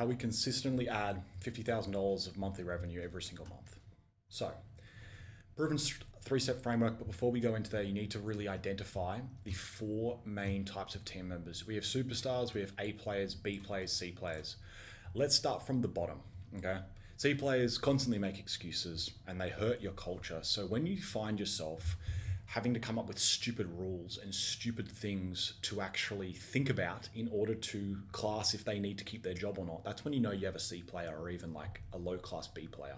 how we consistently add $50,000 of monthly revenue every single month. So, proven three-step framework, but before we go into that, you need to really identify the four main types of team members. We have superstars, we have A players, B players, C players. Let's start from the bottom, okay? C players constantly make excuses and they hurt your culture. So when you find yourself having to come up with stupid rules and stupid things to actually think about in order to class if they need to keep their job or not, that's when you know you have a C player or even like a low class B player.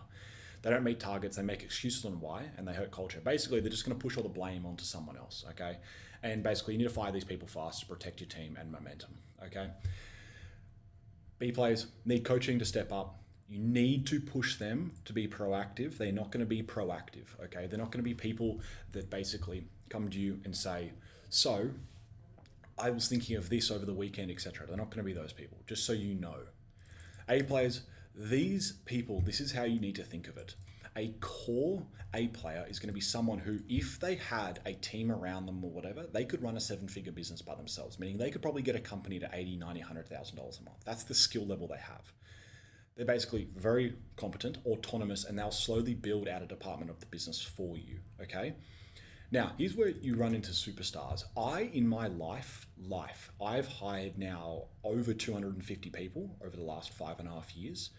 They don't meet targets, they make excuses on why, and they hurt culture. Basically, they're just going to push all the blame onto someone else, okay? And basically, you need to fire these people fast to protect your team and momentum, okay? B players need coaching to step up. You need to push them to be proactive. They're not going to be proactive, okay? They're not going to be people that basically come to you and say, so, I was thinking of this over the weekend, etc. They're not going to be those people, just so you know. A players, these people, this is how you need to think of it. A core A player is going to be someone who, if they had a team around them or whatever, they could run a seven-figure business by themselves, meaning they could probably get a company to $80,000, $90,000, $100,000 a month. That's the skill level they have. They're basically very competent, autonomous, and they'll slowly build out a department of the business for you, okay? Now, here's where you run into superstars. In my life, I've hired now over 250 people over the last 5.5 years.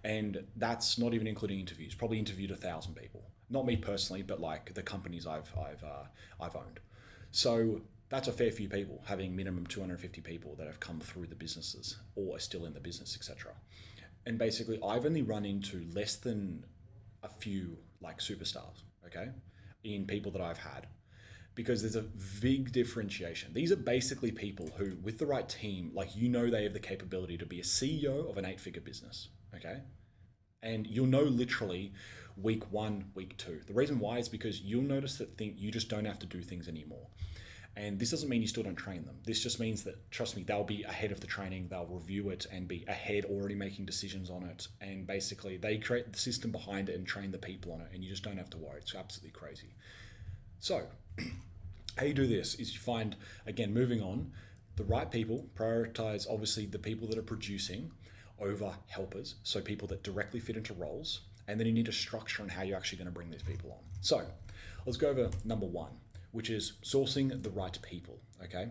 And that's not even including interviews, probably interviewed 1,000 people. Not me personally, but like the companies I've owned. So that's a fair few people, having minimum 250 people that have come through the businesses or are still in the business, etc. And basically I've only run into less than a few like superstars, okay, in people that I've had, because there's a big differentiation. These are basically people who, with the right team, like, you know, they have the capability to be a CEO of an 8-figure business, okay? And you'll know literally week 1, week 2. The reason why is because you'll notice that you just don't have to do things anymore. And this doesn't mean you still don't train them. This just means that, trust me, they'll be ahead of the training, they'll review it and be ahead, already making decisions on it. And basically they create the system behind it and train the people on it, and you just don't have to worry. It's absolutely crazy. So how you do this is you find, again, moving on, the right people, prioritize obviously the people that are producing over helpers, so people that directly fit into roles, and then you need a structure on how you're actually going to bring these people on. So let's go over number 1, which is sourcing the right people, okay?